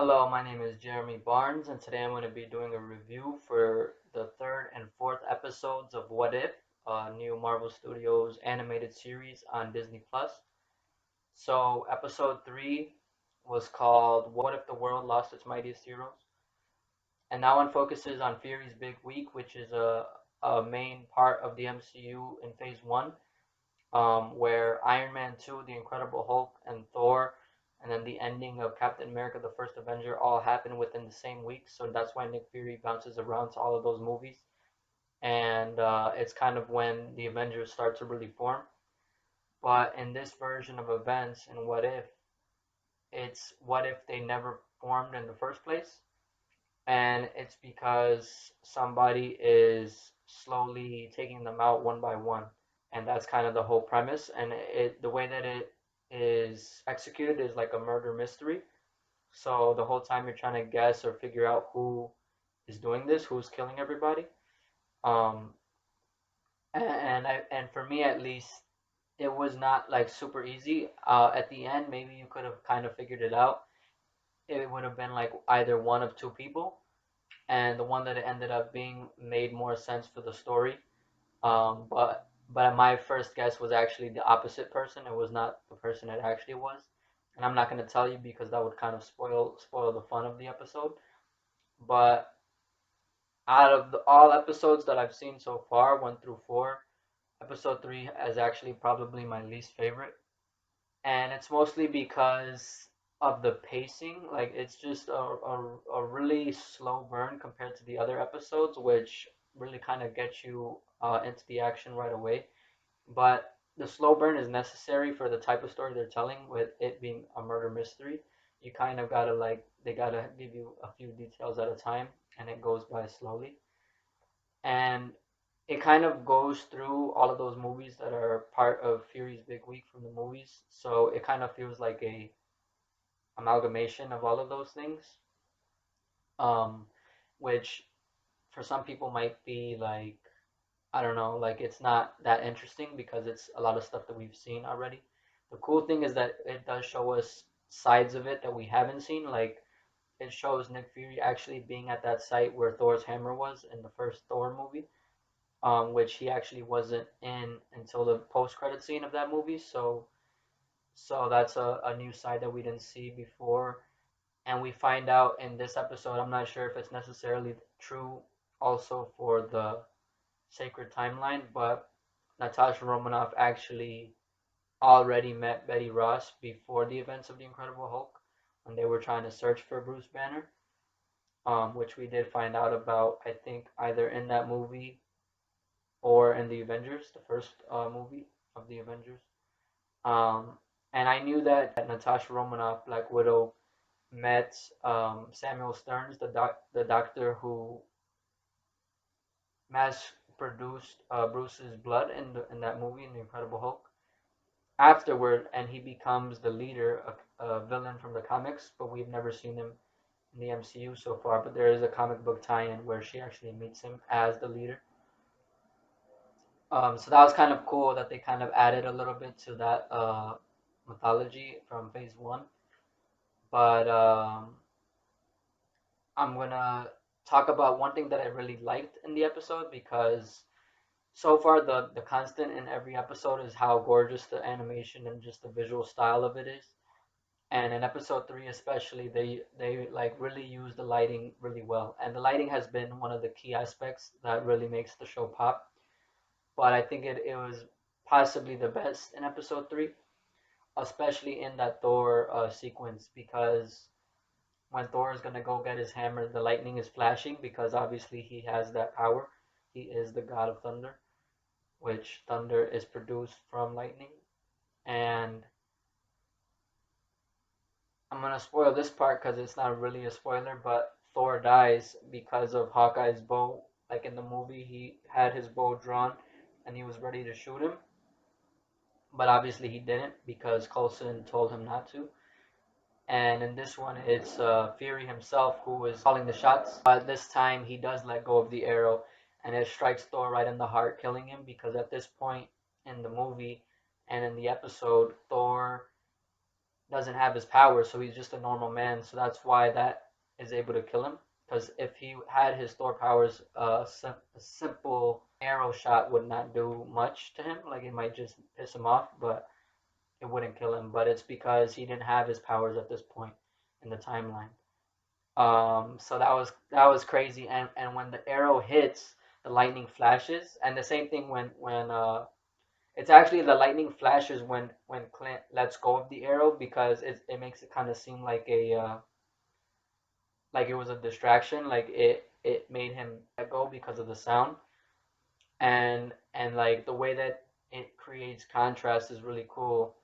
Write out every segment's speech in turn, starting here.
Hello, my name is Jeremy Barnes, and today I'm going to be doing a review for the third and fourth episodes of What If, a new Marvel Studios animated series on Disney Plus. So, episode 3 was called What If the World Lost Its Mightiest Heroes? And that one focuses on Fury's Big Week, which is a main part of the MCU in Phase 1, where Iron Man 2, The Incredible Hulk, and Thor, and then the ending of Captain America, the First Avenger, all happen within the same week. So that's why Nick Fury bounces around to all of those movies. And it's kind of when the Avengers start to really form. But in this version of events and What If, it's what if they never formed in the first place? And it's because somebody is slowly taking them out one by one, and that's kind of the whole premise. And the way that it is executed is like a murder mystery. So the whole time you're trying to guess or figure out who is doing this, who's killing everybody. Um, and for me at least, it was not like super easy. At the end, maybe you could have kind of figured it out. It would have been like either one of two people, and the one that it ended up being made more sense for the story. But my first guess was actually the opposite person. It was not the person it actually was, and I'm not going to tell you because that would kind of spoil the fun of the episode. But out of all episodes that I've seen so far, 1 through 4, episode 3 is actually probably my least favorite, and it's mostly because of the pacing. Like it's just a really slow burn compared to the other episodes, which really kind of gets you into the action right away. But the slow burn is necessary for the type of story they're telling, with it being a murder mystery. You kind of gotta like they gotta give you a few details at a time, and it goes by slowly. And it kind of goes through all of those movies that are part of Fury's Big Week from the movies. So it kind of feels like a amalgamation of all of those things, um, which for some people might be like, I don't know, like it's not that interesting because it's a lot of stuff that we've seen already. The cool thing is that it does show us sides of it that we haven't seen. Like it shows Nick Fury actually being at that site where Thor's hammer was in the first Thor movie, which he actually wasn't in until the post-credit scene of that movie. So that's a new side that we didn't see before. And we find out in this episode, I'm not sure if it's necessarily true also for the sacred timeline, but Natasha Romanoff actually already met Betty Ross before the events of the Incredible Hulk when they were trying to search for Bruce Banner, which we did find out about, I think, either in that movie or in the Avengers, the first movie of the Avengers. Um, and I knew that Natasha Romanoff, Black Widow, met Samuel Stearns, the doctor who mass produced Bruce's blood in that movie in the Incredible Hulk. Afterward, and he becomes the leader, a villain from the comics, but we've never seen him in the MCU so far. But there is a comic book tie-in where she actually meets him as the leader. So that was kind of cool that they kind of added a little bit to that mythology from Phase One. But I'm gonna talk about one thing that I really liked in the episode, because so far the constant in every episode is how gorgeous the animation and just the visual style of it is. And in episode 3 especially, they like really use the lighting really well. And the lighting has been one of the key aspects that really makes the show pop. But I think it was possibly the best in episode 3, especially in that Thor sequence, because when Thor is gonna go get his hammer, the lightning is flashing because obviously he has that power. He is the god of thunder, which thunder is produced from lightning. And I'm gonna spoil this part because it's not really a spoiler, but Thor dies because of Hawkeye's bow. Like in the movie, he had his bow drawn and he was ready to shoot him, but obviously he didn't because Coulson told him not to. And in this one, it's Fury himself who is calling the shots. But this time, he does let go of the arrow, and it strikes Thor right in the heart, killing him. Because at this point in the movie and in the episode, Thor doesn't have his power, so he's just a normal man. So that's why that is able to kill him. Because if he had his Thor powers, a simple arrow shot would not do much to him. Like it might just piss him off, but it wouldn't kill him. But it's because he didn't have his powers at this point in the timeline. So that was crazy. And when the arrow hits, the lightning flashes, and the same thing when it's actually the lightning flashes when Clint lets go of the arrow because it makes it kind of seem like a like it was a distraction, like it made him let go because of the sound, and like the way that it creates contrast is really cool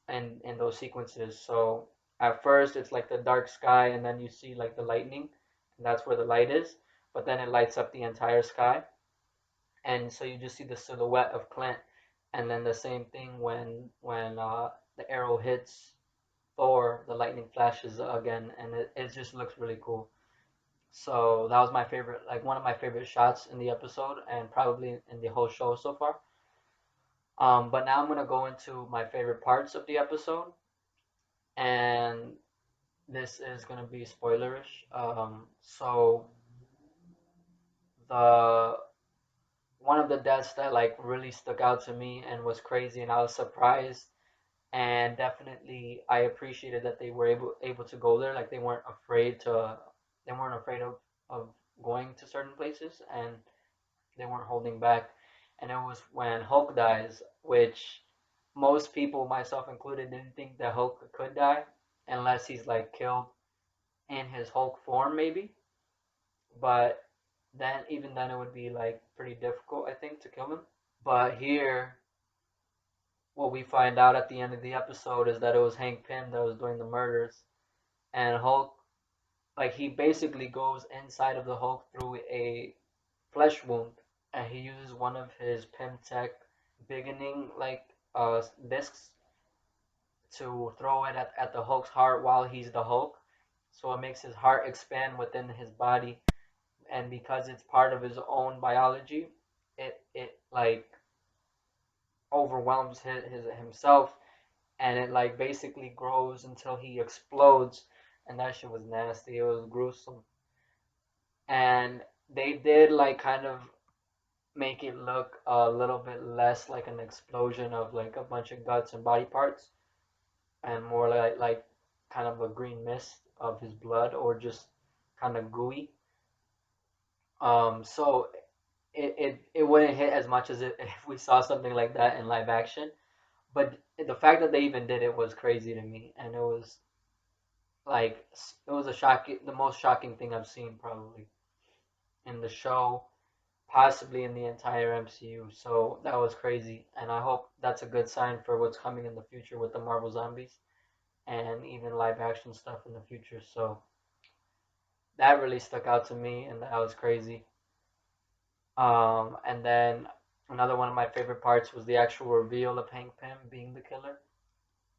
in those sequences. So at first it's like the dark sky, and then you see like the lightning, and that's where the light is, but then it lights up the entire sky, and so you just see the silhouette of Clint, and then the same thing when the arrow hits Thor, the lightning flashes again, and it just looks really cool. So that was my favorite, like one of my favorite shots in the episode, and probably in the whole show so far. But now I'm gonna go into my favorite parts of the episode, and this is gonna be spoilerish. So the one of the deaths that like really stuck out to me and was crazy, and I was surprised, and definitely I appreciated that they were able to go there. Like they weren't afraid of going to certain places, and they weren't holding back. And it was when Hulk dies, which most people, myself included, didn't think that Hulk could die unless he's like killed in his Hulk form, maybe. But then, even then, it would be like pretty difficult, I think, to kill him. But here, what we find out at the end of the episode is that it was Hank Pym that was doing the murders, and Hulk, like he basically goes inside of the Hulk through a flesh wound, and he uses one of his Pym Tech beginning like discs to throw it at the Hulk's heart while he's the Hulk. So it makes his heart expand within his body, and because it's part of his own biology, it like overwhelms himself, and it like basically grows until he explodes, and that shit was nasty. It was gruesome, and they did like kind of make it look a little bit less like an explosion of like a bunch of guts and body parts, and more like kind of a green mist of his blood, or just kind of gooey. So it wouldn't hit as much as if we saw something like that in live action. But the fact that they even did it was crazy to me, and it was like it was the most shocking thing I've seen probably in the show, possibly in the entire MCU. So that was crazy, and I hope that's a good sign for what's coming in the future with the Marvel Zombies and even live action stuff in the future. So that really stuck out to me, and that was crazy. And then another one of my favorite parts was the actual reveal of Hank Pym being the killer.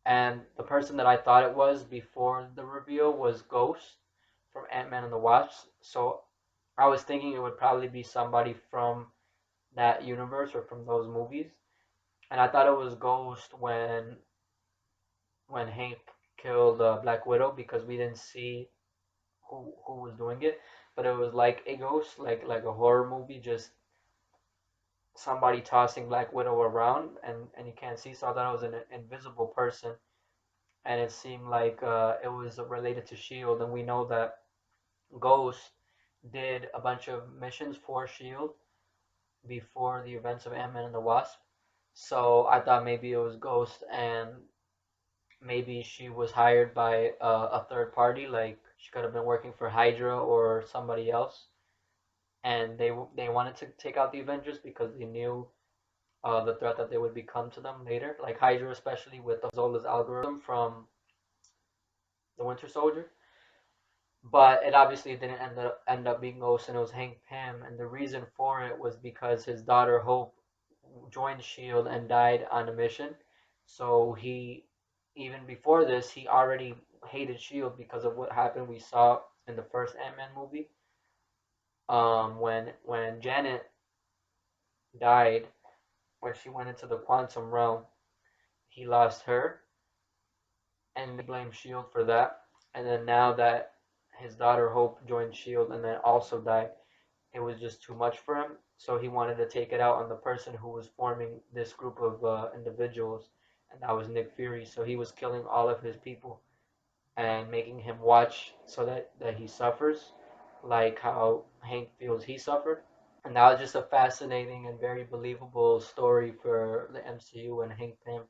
And the person that I thought it was before the reveal was Ghost from Ant-Man and the Wasp. So I was thinking it would probably be somebody from that universe or from those movies. And I thought it was Ghost when Hank killed Black Widow, because we didn't see who was doing it, but it was like a ghost, like a horror movie, just somebody tossing Black Widow around, and you can't see. So I thought it was an invisible person, and it seemed like it was related to Shield, and we know that Ghost did a bunch of missions for Shield before the events of Ant-Man and the Wasp. So I thought maybe it was Ghost, and maybe she was hired by a third party, like she could have been working for Hydra or somebody else, and they wanted to take out the Avengers because they knew the threat that they would become to them later, like Hydra, especially with Zola's algorithm from the Winter Soldier. But it obviously didn't end up being Ghost, and it was Hank Pym, and the reason for it was because his daughter Hope joined Shield and died on a mission. So he, even before this, he already hated Shield because of what happened. We saw in the first Ant-Man movie, when Janet died, when she went into the quantum realm, he lost her, and blamed Shield for that. And then now that his daughter Hope joined Shield and then also died, it was just too much for him. So he wanted to take it out on the person who was forming this group of individuals, and that was Nick Fury. So he was killing all of his people and making him watch so that he suffers, like how Hank feels he suffered. And that was just a fascinating and very believable story for the MCU and Hank Pym.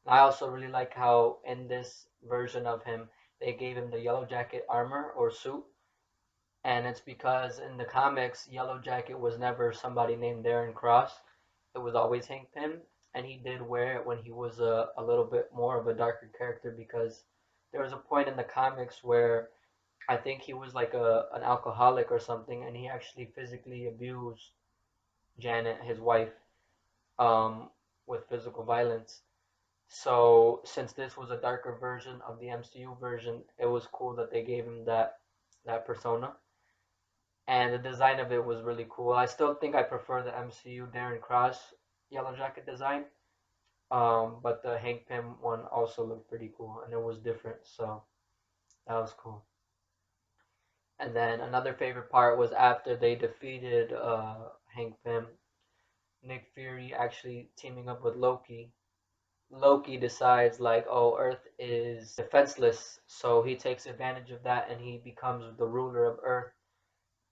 And I also really like how in this version of him they gave him the Yellow Jacket armor or suit, and it's because in the comics Yellow Jacket was never somebody named Darren Cross. It was always Hank Pym, and he did wear it when he was a little bit more of a darker character because there was a point in the comics where I think he was like an alcoholic or something, and he actually physically abused Janet, his wife, um, with physical violence. So since this was a darker version of the MCU version, it was cool that they gave him that persona, and the design of it was really cool. I still think I prefer the MCU Darren Cross Yellow Jacket design, but the Hank Pym one also looked pretty cool, and it was different, so that was cool. And then another favorite part was after they defeated Hank Pym, Nick Fury actually teaming up with Loki. Loki decides like, oh, Earth is defenseless, so he takes advantage of that and he becomes the ruler of Earth,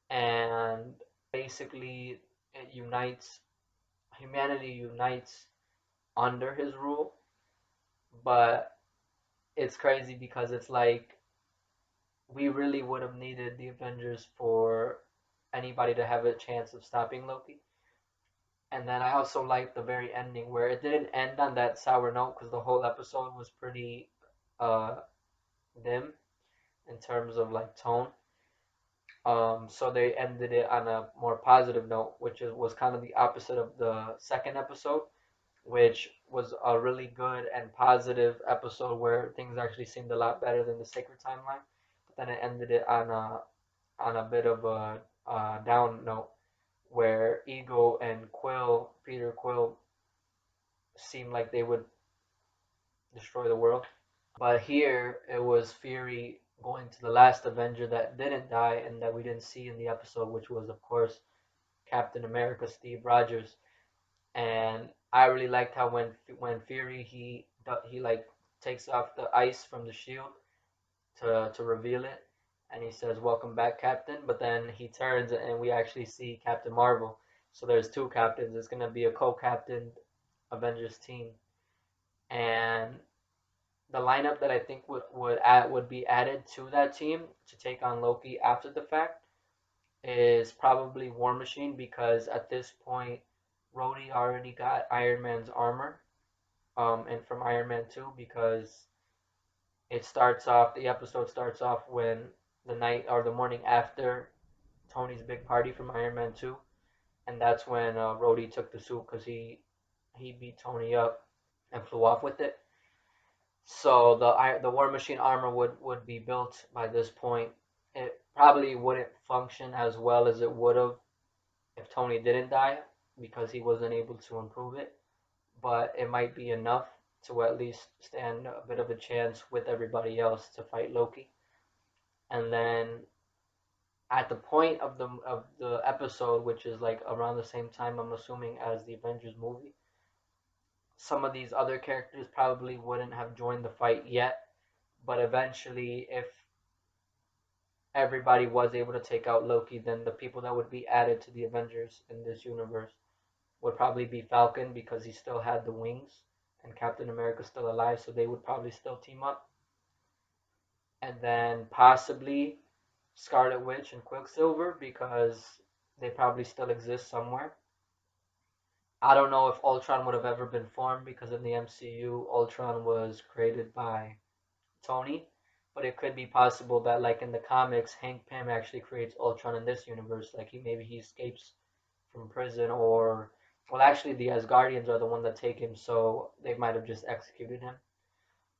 and basically it unites humanity unites under his rule. But it's crazy because it's like we really would have needed the Avengers for anybody to have a chance of stopping Loki. And then I also liked the very ending where it didn't end on that sour note because the whole episode was pretty uh, dim in terms of like tone. So they ended it on a more positive note, which was kind of the opposite of the second episode, which was a really good and positive episode where things actually seemed a lot better than the Sacred Timeline. But then it ended it on a bit of a down note where Ego and Peter Quill, seemed like they would destroy the world. But here it was Fury going to the last Avenger that didn't die and that we didn't see in the episode, which was of course Captain America, Steve Rogers. And I really liked how when Fury he like takes off the ice from the shield to reveal it, and he says, "Welcome back, Captain." But then he turns and we actually see Captain Marvel. So there's two captains. It's gonna be a co-captain Avengers team, and the lineup that I think would be added to that team to take on Loki after the fact is probably War Machine because at this point Rhodey already got Iron Man's armor, and from Iron Man 2 because the episode starts off when the night or the morning after Tony's big party from Iron Man 2, and that's when Rhodey took the suit because he beat Tony up and flew off with it. So the War Machine armor would be built by this point. It probably wouldn't function as well as it would have if Tony didn't die because he wasn't able to improve it, but it might be enough to at least stand a bit of a chance with everybody else to fight Loki. And then at the point of the episode, which is like around the same time I'm assuming as the Avengers movie, some of these other characters probably wouldn't have joined the fight yet, but eventually if everybody was able to take out Loki, then the people that would be added to the Avengers in this universe would probably be Falcon because he still had the wings and Captain America's still alive, so they would probably still team up. And then possibly Scarlet Witch and Quicksilver because they probably still exist somewhere. I don't know if Ultron would have ever been formed because in the MCU, Ultron was created by Tony, but it could be possible that, like in the comics, Hank Pym actually creates Ultron in this universe. Like maybe he escapes from prison, or well, actually, the Asgardians are the one that take him, so they might have just executed him.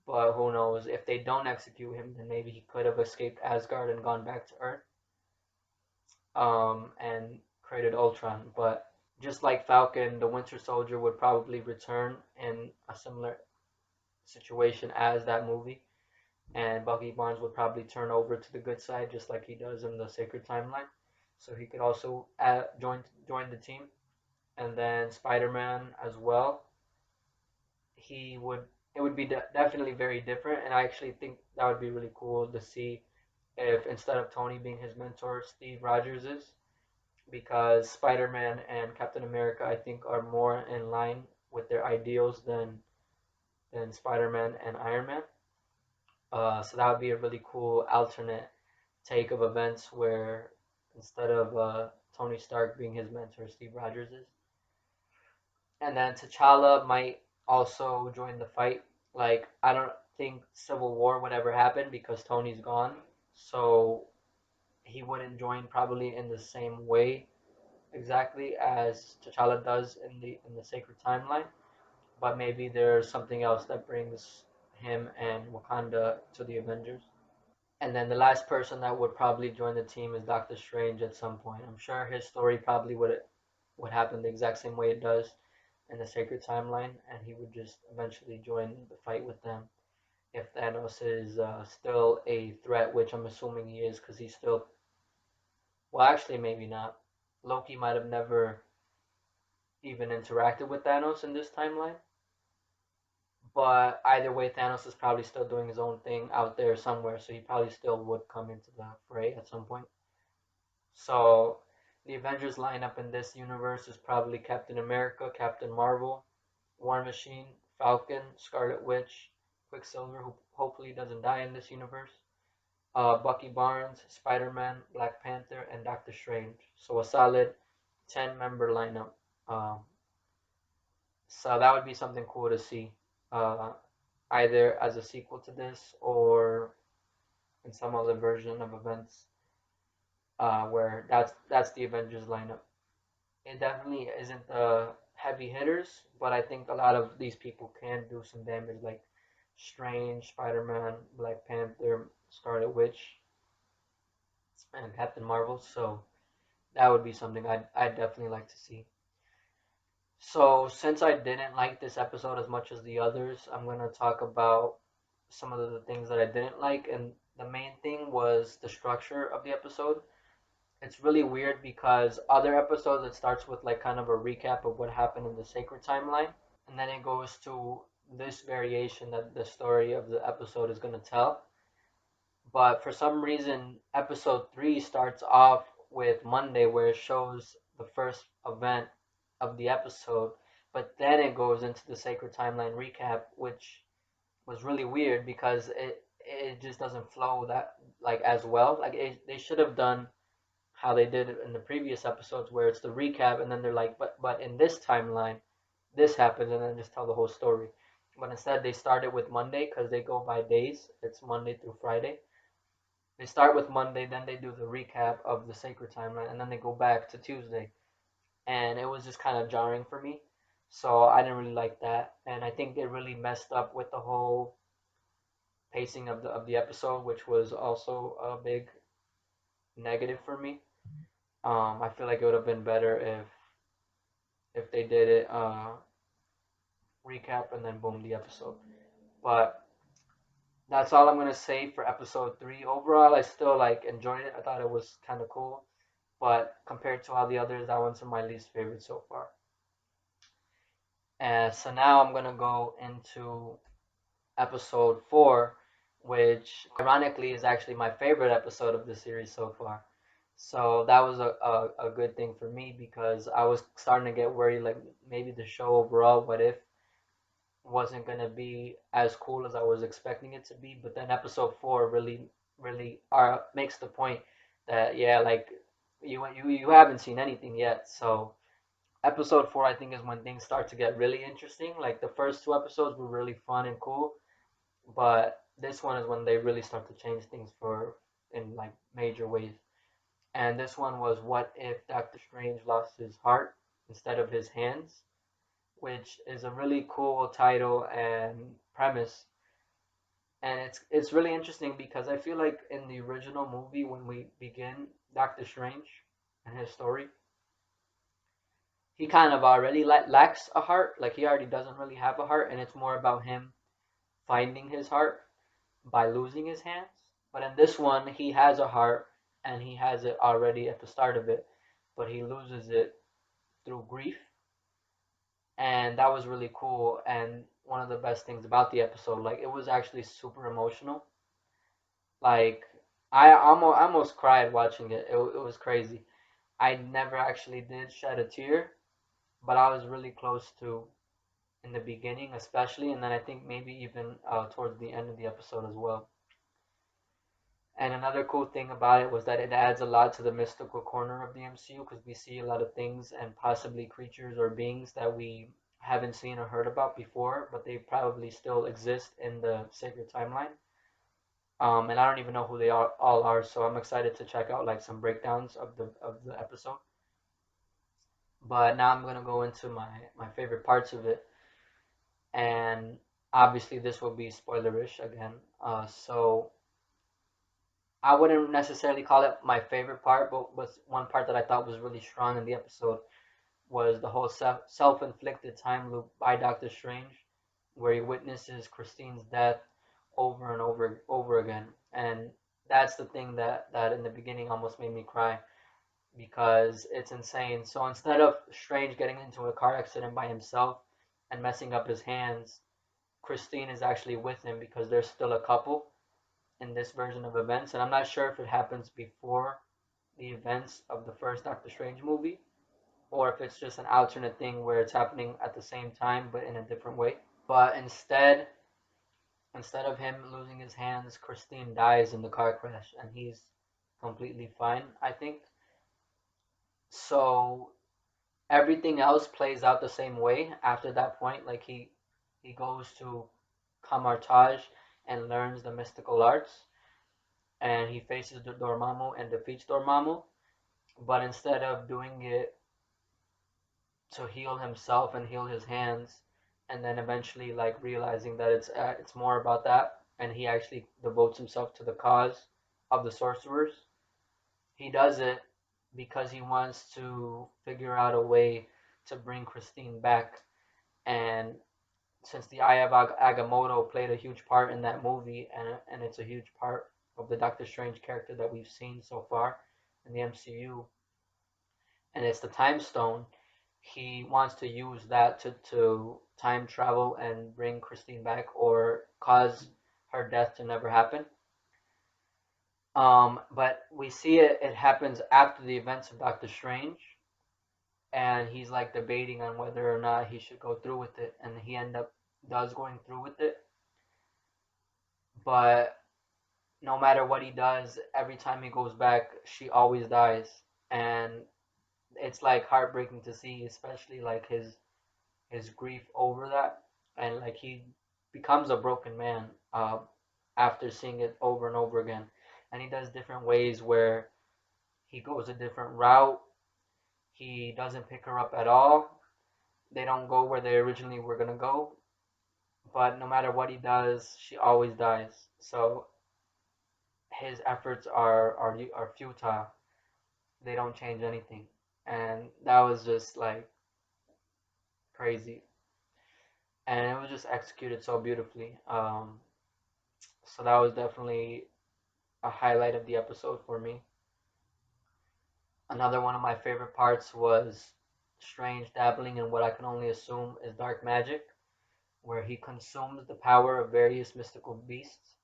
But who knows? If they don't execute him, then maybe he could have escaped Asgard and gone back to Earth, and created Ultron. But just like Falcon, the Winter Soldier would probably return in a similar situation as that movie. and Bucky Barnes would probably turn over to the good side just like he does in the Sacred Timeline. So he could also join the team, and then Spider-Man as well. He would It would be definitely very different, and I actually think that would be really cool to see if instead of Tony being his mentor, Steve Rogers is, because Spider-Man and Captain America I think are more in line with their ideals than Spider-Man and Iron Man. So that would be a really cool alternate take of events where instead of Tony Stark being his mentor, Steve Rogers is. And then T'Challa might also join the fight. Like, I don't think Civil War would ever happen because Tony's gone. So he wouldn't join probably in the same way exactly as T'Challa does in the Sacred Timeline. But maybe there's something else that brings him and Wakanda to the Avengers. And then the last person that would probably join the team is Doctor Strange at some point. I'm sure his story probably would happen the exact same way it does in the Sacred Timeline, and he would just eventually join the fight with them if Thanos is still a threat, which I'm assuming he is because he's still. Well, actually, maybe not. Loki might have never even interacted with Thanos in this timeline, but either way, Thanos is probably still doing his own thing out there somewhere, so he probably still would come into the fray at some point. So the Avengers lineup in this universe is probably Captain America, Captain Marvel, War Machine, Falcon, Scarlet Witch, Quicksilver, who hopefully doesn't die in this universe, Bucky Barnes, Spider Man, Black Panther, and Doctor Strange. So a solid 10-member lineup. Um, so that would be something cool to see, uh, either as a sequel to this or in some other version of events where that's the Avengers lineup. It definitely isn't the heavy hitters, but I think a lot of these people can do some damage, like Strange, Spider Man, Black Panther, Scarlet Witch, and Captain Marvel. So that would be something I'd definitely like to see. So since I didn't like this episode as much as the others, I'm gonna talk about some of the things that I didn't like, and the main thing was the structure of the episode. It's really weird because other episodes it starts with like kind of a recap of what happened in the sacred timeline, and then it goes to this variation that the story of the episode is going to tell. But for some reason, episode 3 starts off with Monday, where it shows the first event of the episode, but then it goes into the sacred timeline recap, which was really weird because it just doesn't flow that like as well. Like they should have done how they did it in the previous episodes where it's the recap and then they're like but in this timeline this happens and then just tell the whole story, but instead they started with Monday because they go by days. It's Monday through Friday. They start with Monday, then they do the recap of the sacred timeline, and then they go back to Tuesday, and it was just kind of jarring for me, so I didn't really like that, and I think it really messed up with the whole pacing of the episode, which was also a big negative for me. I feel like it would have been better if they did it recap and then boom the episode. But that's all I'm gonna say for episode 3. Overall, I still like enjoyed it. I thought it was kind of cool, but compared to all the others, that one's my least favorite so far. And so now I'm gonna go into episode 4, which ironically is actually my favorite episode of the series so far. So that was a good thing for me because I was starting to get worried like maybe the show overall, what if, wasn't gonna be as cool as I was expecting it to be. But then episode 4 really makes the point that yeah, like you haven't seen anything yet. So episode 4 I think is when things start to get really interesting. Like the first 2 episodes were really fun and cool, but this one is when they really start to change things for in like major ways. And this one was what if Doctor Strange lost his heart instead of his hands, which is a really cool title and premise. And it's really interesting because I feel like in the original movie when we begin Doctor Strange and his story, he kind of already lacks a heart. Like he already doesn't really have a heart, and it's more about him finding his heart. by losing his hands. But in this one, he has a heart and he has it already at the start of it, but he loses it through grief. And that was really cool. And one of the best things about the episode, like it was actually super emotional. Like I almost cried watching it. It was crazy. I never actually did shed a tear, but I was really close to in the beginning, especially, and then I think maybe even towards the end of the episode as well. And another cool thing about it was that it adds a lot to the mystical corner of the MCU because we see a lot of things and possibly creatures or beings that we haven't seen or heard about before, but they probably still exist in the sacred timeline. And I don't even know who they all are, so I'm excited to check out like some breakdowns of the episode. But now I'm gonna go into my favorite parts of it, and obviously this will be spoilerish again. So I wouldn't necessarily call it my favorite part, but was one part that I thought was really strong in the episode was the whole self-inflicted time loop by Doctor Strange, where he witnesses Christine's death over and over again, and that's the thing that in the beginning almost made me cry because it's insane. So instead of Strange getting into a car accident by himself and messing up his hands, Christine is actually with him because they're still a couple in this version of events, and I'm not sure if it happens before the events of the first Doctor Strange movie or if it's just an alternate thing where it's happening at the same time but in a different way. But instead of him losing his hands, Christine dies in the car crash and he's completely fine, I think. So everything else plays out the same way after that point. Like he goes to Kamartaj and learns the mystical arts and he faces the Dormammu and defeats Dormammu. But instead of doing it to heal himself and heal his hands, and then eventually like realizing that it's more about that, and he actually devotes himself to the cause of the sorcerers. He does it because he wants to figure out a way to bring Christine back, and since the Eye of Agamotto played a huge part in that movie, and it's a huge part of the Doctor Strange character that we've seen so far in the MCU, and it's the Time Stone. He wants to use that to time travel and bring Christine back or cause her death to never happen. But we see it happens after the events of Doctor Strange, and he's like debating on whether or not he should go through with it, and he end up does going through with it. But no matter what he does, every time he goes back, she always dies, and it's like heartbreaking to see, especially like his grief over that, and like he becomes a broken man after seeing it over and over again, and he does different ways where he goes a different route. He doesn't pick her up at all. They don't go where they originally were gonna go, but no matter what he does, she always dies. So his efforts are futile. They don't change anything, and that was just like crazy, and it was just executed so beautifully. So that was definitely a highlight of the episode for me. Another one of my favorite parts was Strange dabbling in what I can only assume is dark magic, where he consumes the power of various mystical beasts.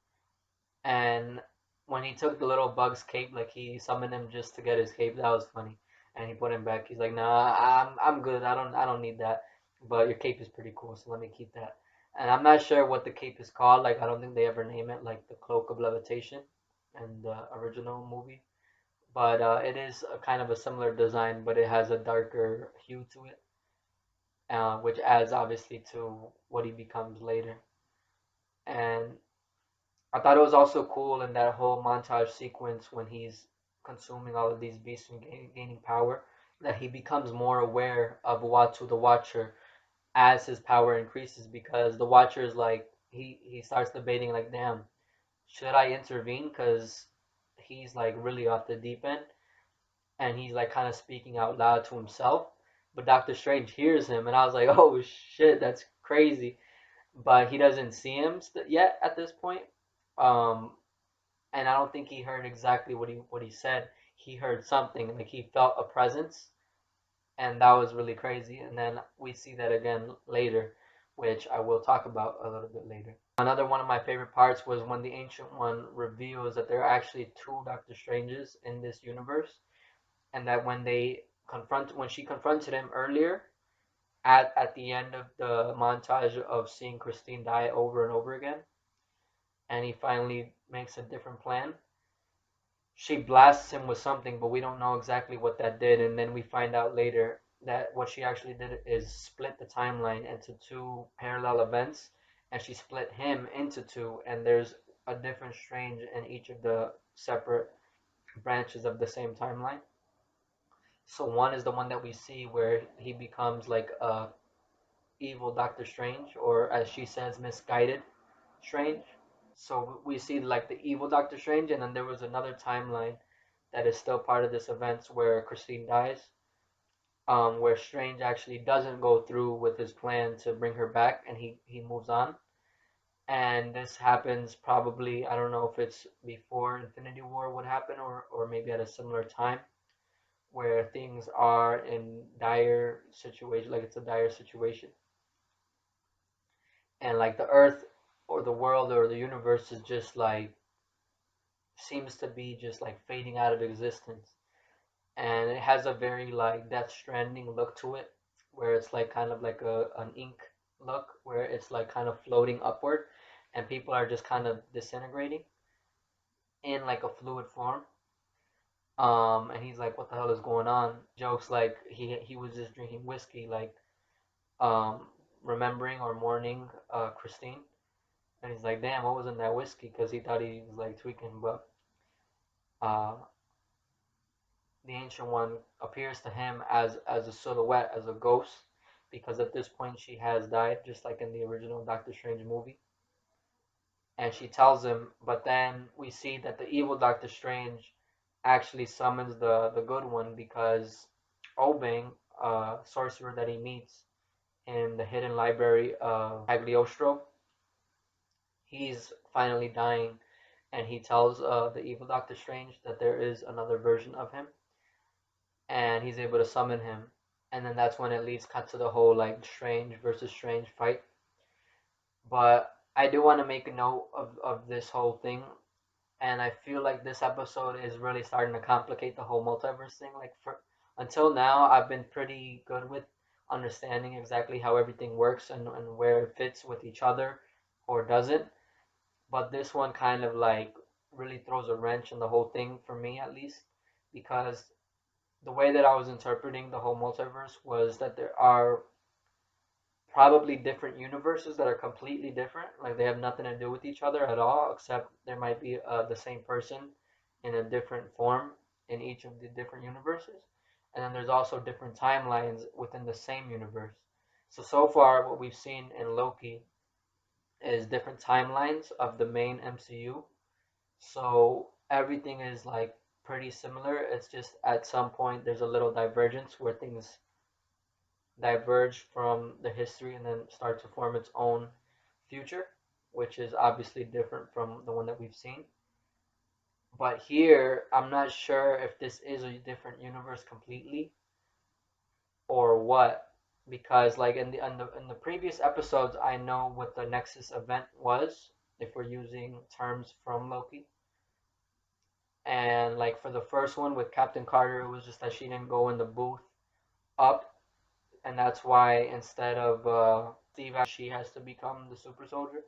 And when he took the little bug's cape, like he summoned him just to get his cape, that was funny. And he put him back. He's like, "Nah, I'm good. I don't need that. But your cape is pretty cool, so let me keep that." And I'm not sure what the cape is called. Like I don't think they ever name it like the cloak of levitation in the original movie. But it is a kind of a similar design, but it has a darker hue to it, which adds obviously to what he becomes later. And I thought it was also cool in that whole montage sequence when he's consuming all of these beasts and gaining power, that he becomes more aware of Watu the Watcher as his power increases because the Watcher is like he starts debating like, damn, should I intervene? Because he's like really off the deep end and he's like kind of speaking out loud to himself. But Doctor Strange hears him, and I was like, oh shit, that's crazy. But he doesn't see him yet at this point. Um, and I don't think he heard exactly what he said. He heard something, like he felt a presence, and that was really crazy. And then we see that again later, which I will talk about a little bit later. Another one of my favorite parts was when the Ancient One reveals that there are actually two Doctor Stranges in this universe, and that when she confronted him earlier at the end of the montage of seeing Christine die over and over again, and he finally makes a different plan. She blasts him with something, but we don't know exactly what that did. And then we find out later that what she actually did is split the timeline into two parallel events, and she split him into two. And there's a different Strange in each of the separate branches of the same timeline. So one is the one that we see where he becomes like a evil Doctor Strange, or as she says, misguided Strange. So we see like the evil Doctor Strange, and then there was another timeline that is still part of this event where Christine dies, where Strange actually doesn't go through with his plan to bring her back, and he moves on. And this happens probably, I don't know if it's before Infinity War would happen, or maybe at a similar time where things are in dire situation, like it's a dire situation, and like the Earth or the world or the universe is just like seems to be just like fading out of existence, and it has a very like Death Stranding look to it, where it's like kind of like a an ink look, where it's like kind of floating upward, and people are just kind of disintegrating in like a fluid form. And he's like, "What the hell is going on?" Jokes like he was just drinking whiskey, like um, remembering or mourning Christine, and he's like, "Damn, what was in that whiskey?" Because he thought he was like tweaking, but uh, the Ancient One appears to him as a silhouette, as a ghost, because at this point she has died, just like in the original Doctor Strange movie. And she tells him, but then we see that the evil Doctor Strange actually summons the good one because Obeng, sorcerer that he meets in the hidden library of Cagliostro, he's finally dying, and he tells the evil Doctor Strange that there is another version of him, and he's able to summon him. And then that's when it leads cut to the whole like Strange versus Strange fight. But I do want to make a note of this whole thing, and I feel like this episode is really starting to complicate the whole multiverse thing. Like for until now, I've been pretty good with understanding exactly how everything works and where it fits with each other or doesn't. But this one kind of like really throws a wrench in the whole thing for me at least, because the way that I was interpreting the whole multiverse was that there are probably different universes that are completely different. Like they have nothing to do with each other at all, except there might be the same person in a different form in each of the different universes. And then there's also different timelines within the same universe. So far, what we've seen in Loki is different timelines of the main MCU. So everything is like pretty similar. It's just at some point there's a little divergence where things diverge from the history and then start to form its own future, which is obviously different from the one that we've seen. But here, I'm not sure if this is a different universe completely or what, because like in the previous episodes, I know what the Nexus event was if we're using terms from Loki. And like for the first one with Captain Carter, it was just that she didn't go in the booth up, and that's why instead of Steve, she has to become the super soldier.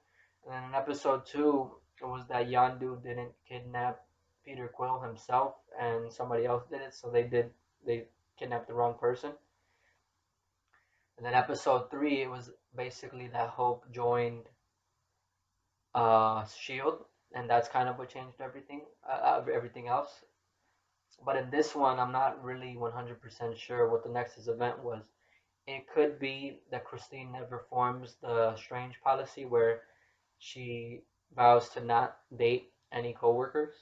And then in episode two, it was that Yandu didn't kidnap Peter Quill himself, and somebody else did it, so they kidnapped the wrong person. And then episode three, it was basically that Hope joined Shield, and that's kind of what changed everything else. But in this one, I'm not really 100% sure what the Nexus event was. It could be that Christine never forms the Strange policy where she vows to not date any coworkers.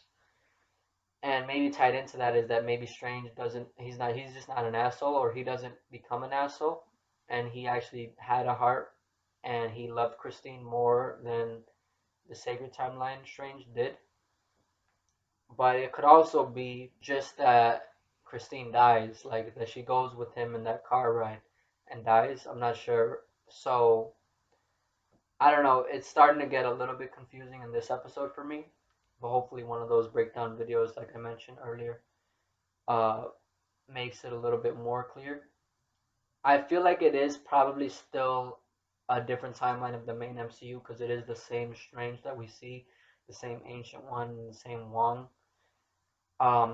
And maybe tied into that is that maybe Strange doesn't he's just not an asshole, or he doesn't become an asshole, and he actually had a heart and he loved Christine more than the Sacred Timeline Strange did. But it could also be just that Christine dies, like that she goes with him in that car ride and dies. I'm not sure. So I don't know. It's starting to get a little bit confusing in this episode for me. But hopefully, one of those breakdown videos, like I mentioned earlier, uh, makes it a little bit more clear. I feel like it is probably still a different timeline of the main MCU because it is the same Strange that we see, the same Ancient One, the same Wong.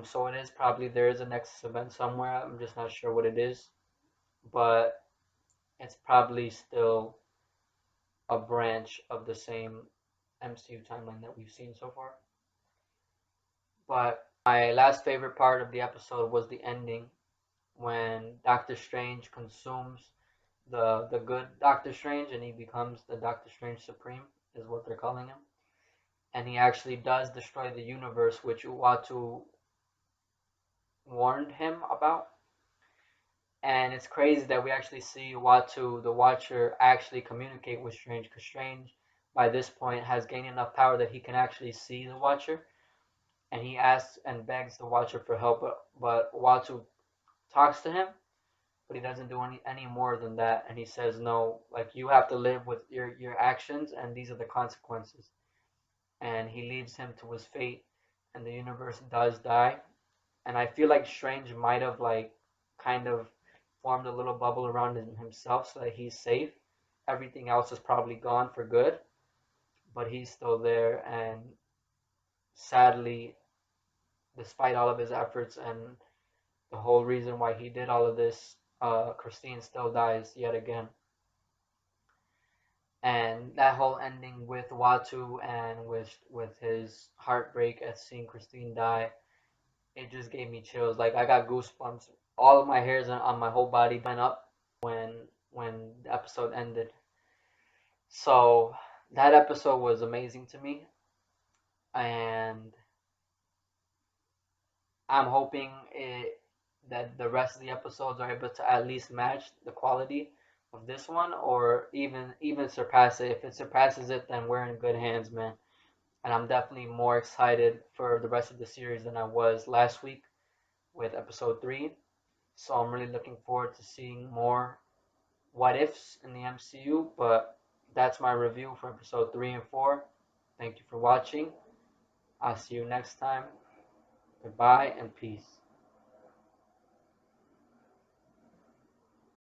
So it is probably there is a Nexus event somewhere. I'm just not sure what it is, but it's probably still a branch of the same MCU timeline that we've seen so far. But my last favorite part of the episode was the ending when Doctor Strange consumes the good Doctor Strange and he becomes the Doctor Strange Supreme is what they're calling him. And he actually does destroy the universe, which Uatu warned him about. And it's crazy that we actually see Uatu, the Watcher, actually communicate with Strange, because Strange, by this point, has gained enough power that he can actually see the Watcher. And he asks and begs the Watcher for help, but Uatu talks to him, but he doesn't do any more than that. And he says, no, like, you have to live with your actions, and these are the consequences. And he leaves him to his fate, and the universe does die. And I feel like Strange might have, like, kind of formed a little bubble around himself so that he's safe. Everything else is probably gone for good, but he's still there. And sadly, despite all of his efforts and the whole reason why he did all of this, Christine still dies yet again. And that whole ending with Watu and with his heartbreak at seeing Christine die, it just gave me chills. Like I got goosebumps. All of my hairs on my whole body went up when the episode ended. So that episode was amazing to me, and I'm hoping that the rest of the episodes are able to at least match the quality of this one, or even surpass it. If it surpasses it, then we're in good hands, man. And I'm definitely more excited for the rest of the series than I was last week with episode 3. So I'm really looking forward to seeing more what ifs in the MCU. But that's my review for episode 3 and 4. Thank you for watching. I'll see you next time. Goodbye and peace.